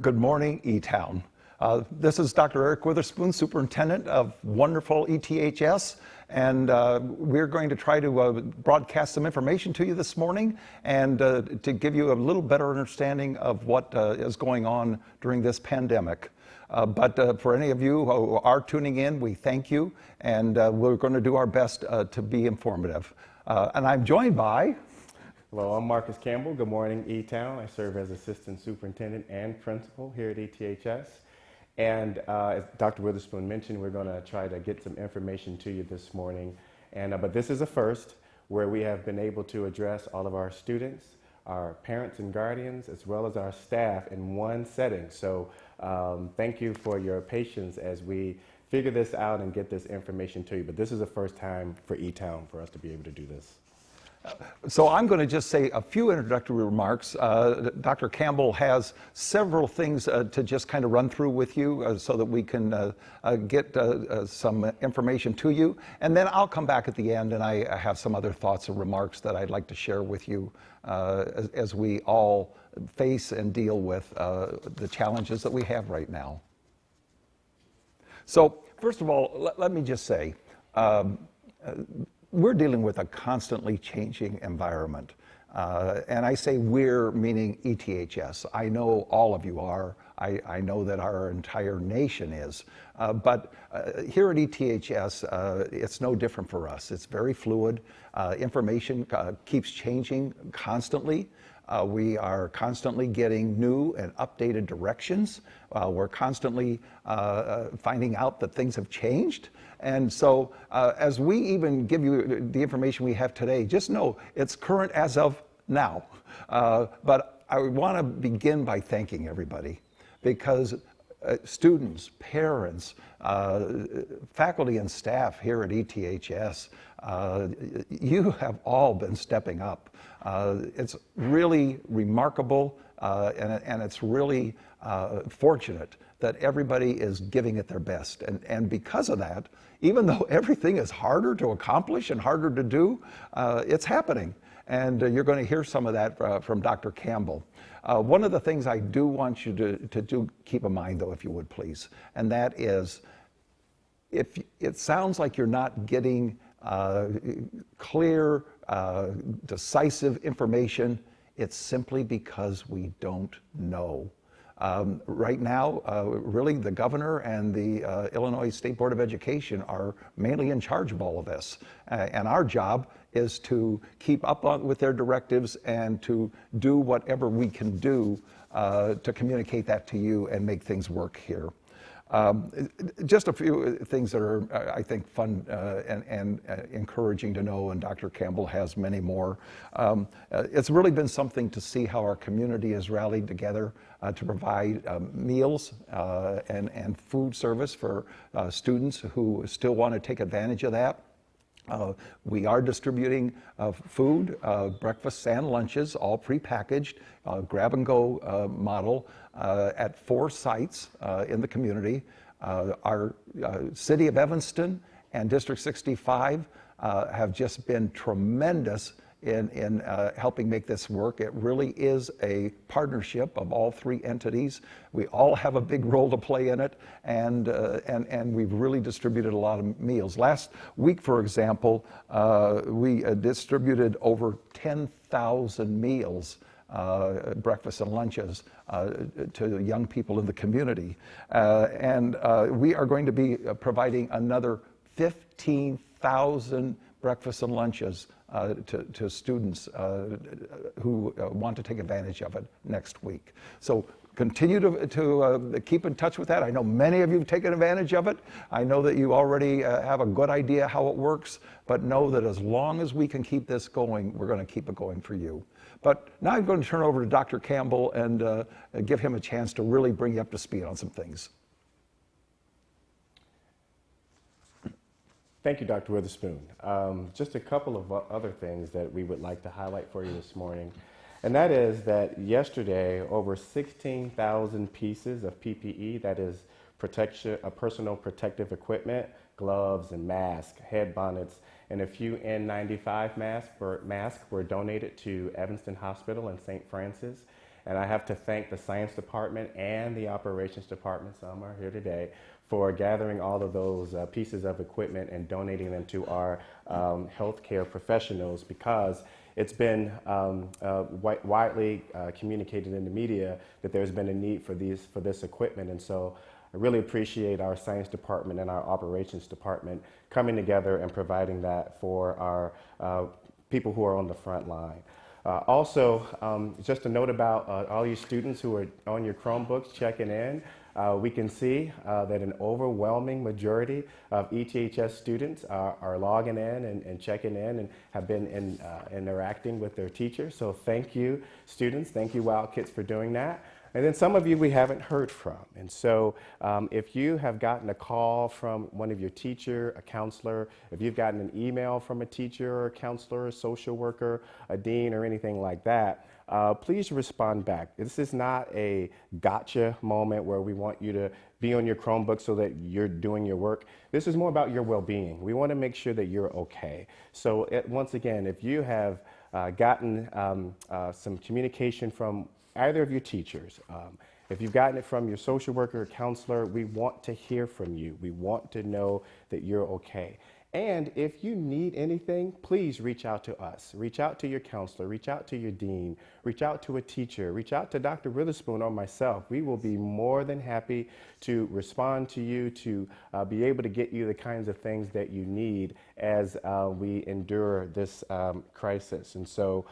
Good morning, E-Town. This is Dr. Eric Witherspoon, Superintendent of wonderful ETHS, and we're going to try to broadcast some information to you this morning and to give you a little better understanding of what is going on during this pandemic. But for any of you who are tuning in, we thank you, and we're going to do our best to be informative. And I'm joined by... Hello, I'm Marcus Campbell. Good morning, E-Town. I serve as Assistant Superintendent and Principal here at ETHS. And as Dr. Witherspoon mentioned, we're going to try to get some information to you this morning. But this is a first where we have been able to address all of our students, our parents and guardians, as well as our staff in one setting. So thank you for your patience as we figure this out and get this information to you. But this is the first time for E-Town for us to be able to do this. So I'm going to just say a few introductory remarks. Dr. Campbell has several things to just kind of run through with you so that we can get some information to you. And then I'll come back at the end and I have some other thoughts and remarks that I'd like to share with you as we all face and deal with the challenges that we have right now. So first of all, let me just say, we're dealing with a constantly changing environment. And I say we're, meaning ETHS. I know all of you are. I know that our entire nation is. But here at ETHS, it's no different for us. It's very fluid. Information keeps changing constantly. We are constantly getting new and updated directions. We're constantly finding out that things have changed. And so as we even give you the information we have today, just know it's current as of now. But I want to begin by thanking everybody because students, parents, faculty and staff here at ETHS, you have all been stepping up. It's really remarkable and it's really fortunate that everybody is giving it their best. And because of that, even though everything is harder to accomplish and harder to do, it's happening. And you're going to hear some of that from Dr. Campbell. One of the things I do want you to keep in mind, though, if you would please, and that is, if it sounds like you're not getting clear, decisive information, it's simply because we don't know. Right now, really, the governor and the Illinois State Board of Education are mainly in charge of all of this. And our job is to keep up with their directives and to do whatever we can do to communicate that to you and make things work here. Just a few things that are, I think, fun and encouraging to know, and Dr. Campbell has many more. It's really been something to see how our community has rallied together to provide meals and food service for students who still want to take advantage of that. We are distributing food, breakfasts and lunches, all prepackaged, grab-and-go model at 4 sites in the community. Our City of Evanston and District 65 have just been tremendous in helping make this work. It really is a partnership of all 3 entities. We all have a big role to play in it, and we've really distributed a lot of meals. Last week, for example, we distributed over 10,000 meals, breakfasts and lunches, to young people in the community. And we are going to be providing another 15,000 breakfasts and lunches to students who want to take advantage of it next week. So continue to keep in touch with that. I know many of you have taken advantage of it. I know that you already have a good idea how it works, but know that as long as we can keep this going, we're going to keep it going for you. But now I'm going to turn over to Dr. Campbell and give him a chance to really bring you up to speed on some things. Thank you, Dr. Witherspoon. Just a couple of other things that we would like to highlight for you this morning. And that is that yesterday, over 16,000 pieces of PPE, that is personal protective equipment, gloves and masks, head bonnets, and a few N95 masks were donated to Evanston Hospital and St. Francis. And I have to thank the science department and the operations department, some are here today, for gathering all of those pieces of equipment and donating them to our healthcare professionals, because it's been widely communicated in the media that there's been a need for this equipment. And so I really appreciate our science department and our operations department coming together and providing that for our people who are on the front line. Also, just a note about all you students who are on your Chromebooks checking in. We can see that an overwhelming majority of ETHS students are logging in and checking in and have been interacting with their teachers. So thank you, students. Thank you, Wild Kids, for doing that. And then some of you we haven't heard from. And so if you have gotten a call from one of your teacher, a counselor, if you've gotten an email from a teacher or a counselor, a social worker, a dean, or anything like that, please respond back. This is not a gotcha moment where we want you to be on your Chromebook so that you're doing your work. This is more about your well-being. We want to make sure that you're okay. So once again, if you have gotten some communication from either of your teachers, if you've gotten it from your social worker or counselor, we want to hear from you. We want to know that you're okay. And if you need anything, please reach out to us. Reach out to your counselor, reach out to your dean, reach out to a teacher, reach out to Dr. Witherspoon or myself. We will be more than happy to respond to you, to be able to get you the kinds of things that you need as we endure this crisis. And so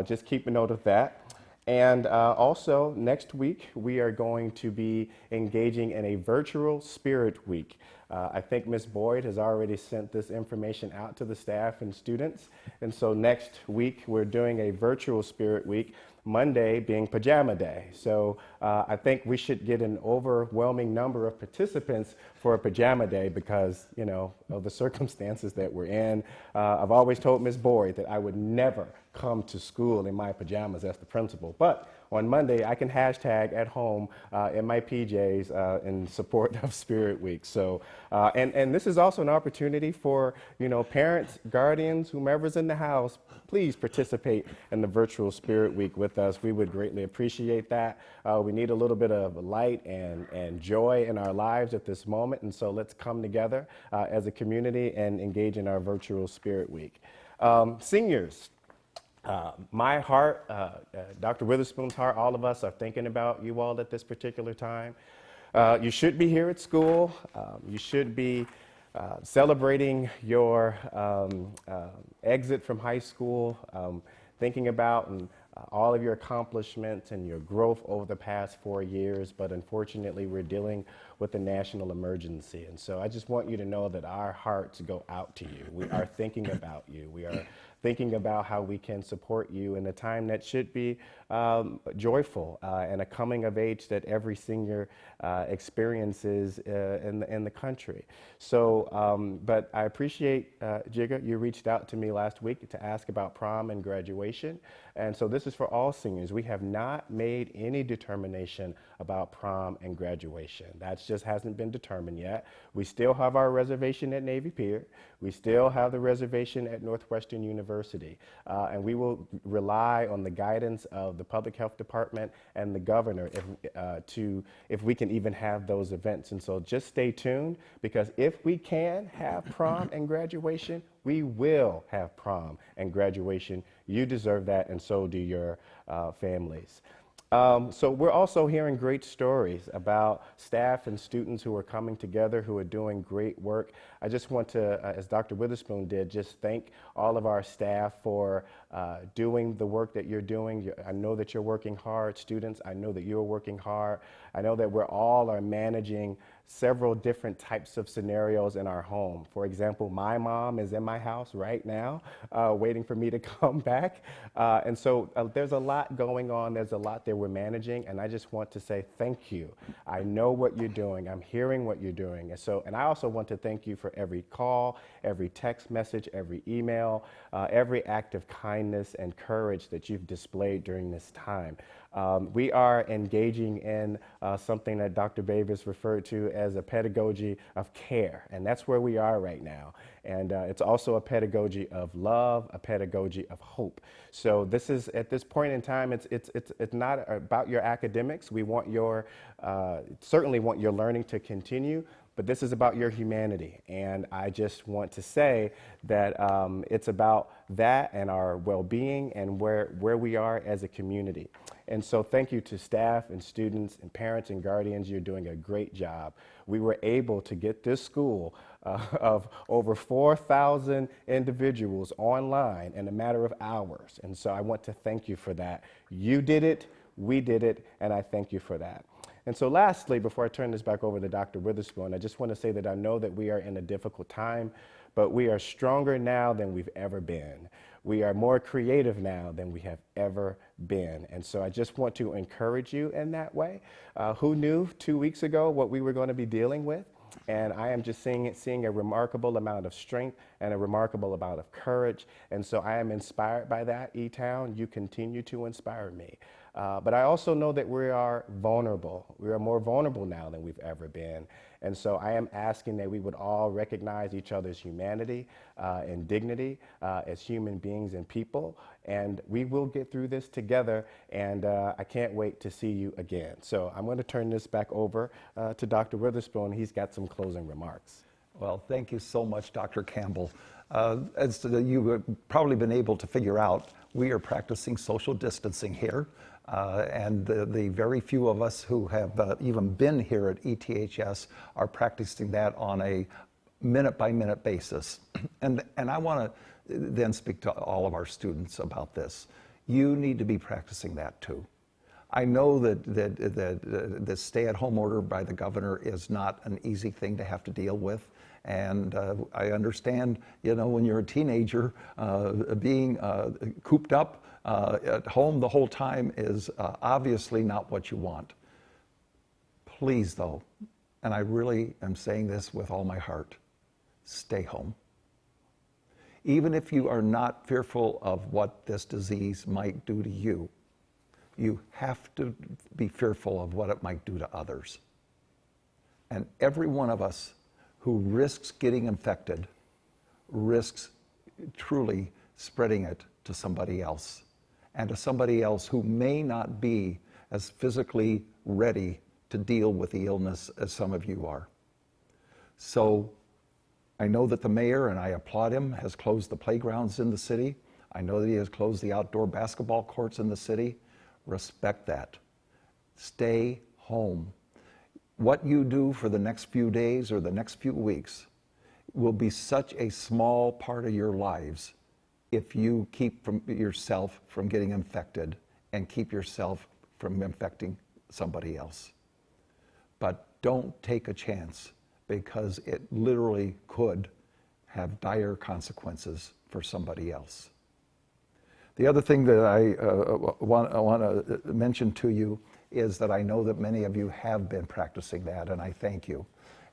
just keep a note of that. And also, next week, we are going to be engaging in a virtual Spirit Week. I think Ms. Boyd has already sent this information out to the staff and students. And so next week, we're doing a virtual Spirit Week, Monday being Pajama Day. So I think we should get an overwhelming number of participants for a Pajama Day because, you know, of the circumstances that we're in. I've always told Ms. Boyd that I would never come to school in my pajamas as the principal. But on Monday, I can hashtag at home in my PJs in support of Spirit Week. So, and this is also an opportunity for, you know, parents, guardians, whomever's in the house, please participate in the virtual Spirit Week with us. We would greatly appreciate that. We need a little bit of light and joy in our lives at this moment. And so let's come together as a community and engage in our virtual Spirit Week. Seniors. My heart, Dr. Witherspoon's heart, all of us are thinking about you all at this particular time. You should be here at school. You should be celebrating your exit from high school, thinking about all of your accomplishments and your growth over the past 4 years, but unfortunately we're dealing with a national emergency. And so I just want you to know that our hearts go out to you. We are thinking about you. We are thinking about how we can support you in a time that should be joyful and a coming of age that every senior experiences in the country. So, but I appreciate, Jigga, you reached out to me last week to ask about prom and graduation. And so this is for all seniors. We have not made any determination about prom and graduation. That just hasn't been determined yet. We still have our reservation at Navy Pier. We still have the reservation at Northwestern University. And we will rely on the guidance of the Public Health Department and the governor if we can even have those events. And so just stay tuned, because if we can have prom and graduation, we will have prom and graduation. You deserve that, and so do your families. So we're also hearing great stories about staff and students who are coming together, who are doing great work. I just want to, as Dr. Witherspoon did, just thank all of our staff for doing the work that you're doing. I know that you're working hard. Students, I know that you're working hard. I know that we're all are managing several different types of scenarios in our home. For example, my mom is in my house right now, waiting for me to come back. And so there's a lot going on. There's a lot that we're managing. And I just want to say thank you. I know what you're doing. I'm hearing what you're doing. And I also want to thank you for every call, every text message, every email, every act of kindness kindness and courage that you've displayed during this time. We are engaging in something that Dr. Davis referred to as a pedagogy of care, and that's where we are right now. And it's also a pedagogy of love, a pedagogy of hope. So this is, at this point in time, it's not about your academics. We want your, certainly want your learning to continue, but this is about your humanity. And I just want to say that it's about that and our well-being and where we are as a community. And so thank you to staff and students and parents and guardians. You're doing a great job. We were able to get this school of over 4,000 individuals online in a matter of hours. And so I want to thank you for that. You did it, we did it, and I thank you for that. And so lastly, before I turn this back over to Dr. Witherspoon, I just want to say that I know that we are in a difficult time, but we are stronger now than we've ever been. We are more creative now than we have ever been. And so I just want to encourage you in that way. Who knew 2 weeks ago what we were going to be dealing with? And I am just seeing a remarkable amount of strength and a remarkable amount of courage. And so I am inspired by that, E-Town. You continue to inspire me. But I also know that we are vulnerable. We are more vulnerable now than we've ever been. And so I am asking that we would all recognize each other's humanity and dignity as human beings and people. And we will get through this together. And I can't wait to see you again. So I'm going to turn this back over to Dr. Witherspoon. He's got some closing remarks. Well, thank you so much, Dr. Campbell. As you've probably been able to figure out, we are practicing social distancing here. And the very few of us who have even been here at ETHS are practicing that on a minute-by-minute basis. And I want to then speak to all of our students about this. You need to be practicing that too. I know that the stay-at-home order by the governor is not an easy thing to have to deal with. And I understand, you know, when you're a teenager, being cooped up at home the whole time is obviously not what you want. Please, though, and I really am saying this with all my heart, stay home. Even if you are not fearful of what this disease might do to you, you have to be fearful of what it might do to others. And every one of us who risks getting infected risks truly spreading it to somebody else, and to somebody else who may not be as physically ready to deal with the illness as some of you are. So I know that the mayor, and I applaud him, has closed the playgrounds in the city. I know that he has closed the outdoor basketball courts in the city. Respect that. Stay home. What you do for the next few days or the next few weeks will be such a small part of your lives if you keep yourself from getting infected and keep yourself from infecting somebody else. But don't take a chance, because it literally could have dire consequences for somebody else. The other thing that I want to mention to you is that I know that many of you have been practicing that, and I thank you.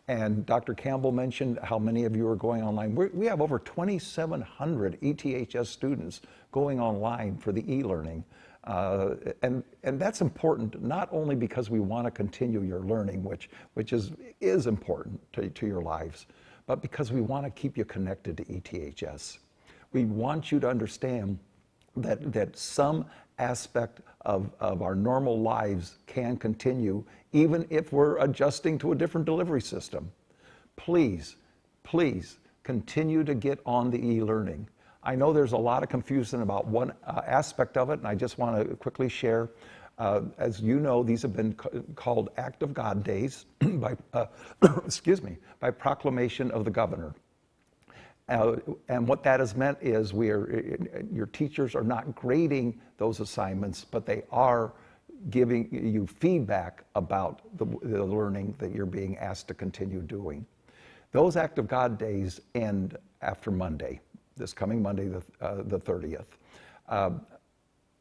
And Dr. Campbell mentioned how many of you are going online. We have over 2,700 ETHS students going online for the e-learning. And that's important, not only because we want to continue your learning, which is important to your lives, but because we want to keep you connected to ETHS. We want you to understand that some aspect of our normal lives can continue, even if we're adjusting to a different delivery system. Please, please continue to get on the e-learning. I know there's a lot of confusion about one aspect of it, and I just want to quickly share. As you know, these have been called Act of God Days by, excuse me, by proclamation of the governor. And what that has meant is your teachers are not grading those assignments, but they are giving you feedback about the learning that you're being asked to continue doing. Those Act of God Days end after Monday, this coming Monday, the 30th.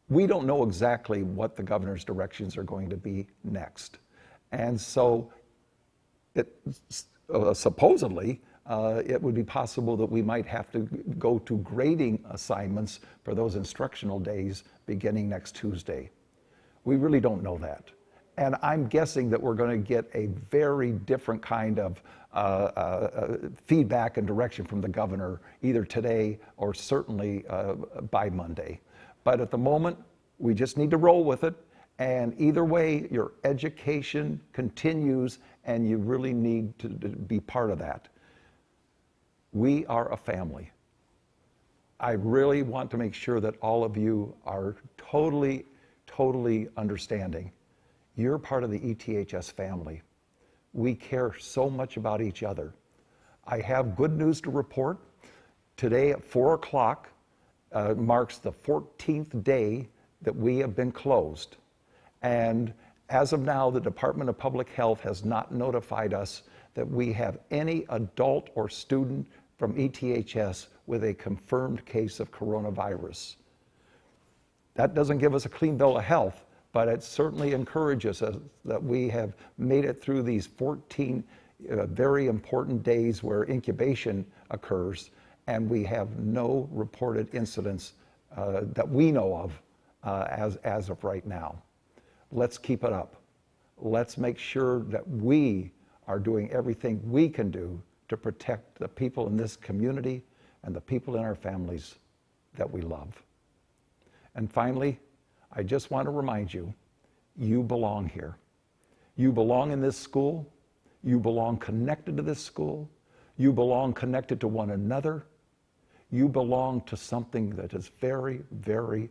We don't know exactly what the governor's directions are going to be next. And so supposedly, it would be possible that we might have to go to grading assignments for those instructional days beginning next Tuesday. We really don't know that. And I'm guessing that we're going to get a very different kind of feedback and direction from the governor either today or certainly by Monday. But at the moment, we just need to roll with it. And either way, your education continues and you really need to be part of that. We are a family. I really want to make sure that all of you are totally understanding. You're part of the ETHS family. We care so much about each other. I have good news to report. Today at 4 o'clock marks the 14th day that we have been closed. And as of now, the Department of Public Health has not notified us that we have any adult or student from ETHS with a confirmed case of coronavirus. That doesn't give us a clean bill of health, but it certainly encourages us that we have made it through these 14 very important days where incubation occurs, and we have no reported incidents that we know of as of right now. Let's keep it up. Let's make sure that we are doing everything we can do to protect the people in this community and the people in our families that we love. And finally, I just want to remind you, you belong here. You belong in this school. You belong connected to this school. You belong connected to one another. You belong to something that is very, very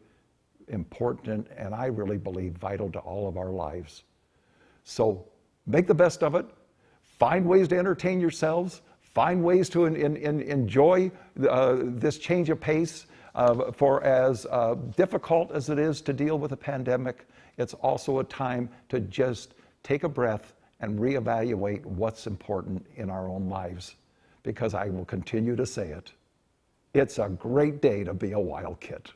important and I really believe vital to all of our lives. So make the best of it. Find ways to entertain yourselves. Find ways to enjoy this change of pace. For as difficult as it is to deal with a pandemic, it's also a time to just take a breath and reevaluate what's important in our own lives. Because I will continue to say it, it's a great day to be a wild kid.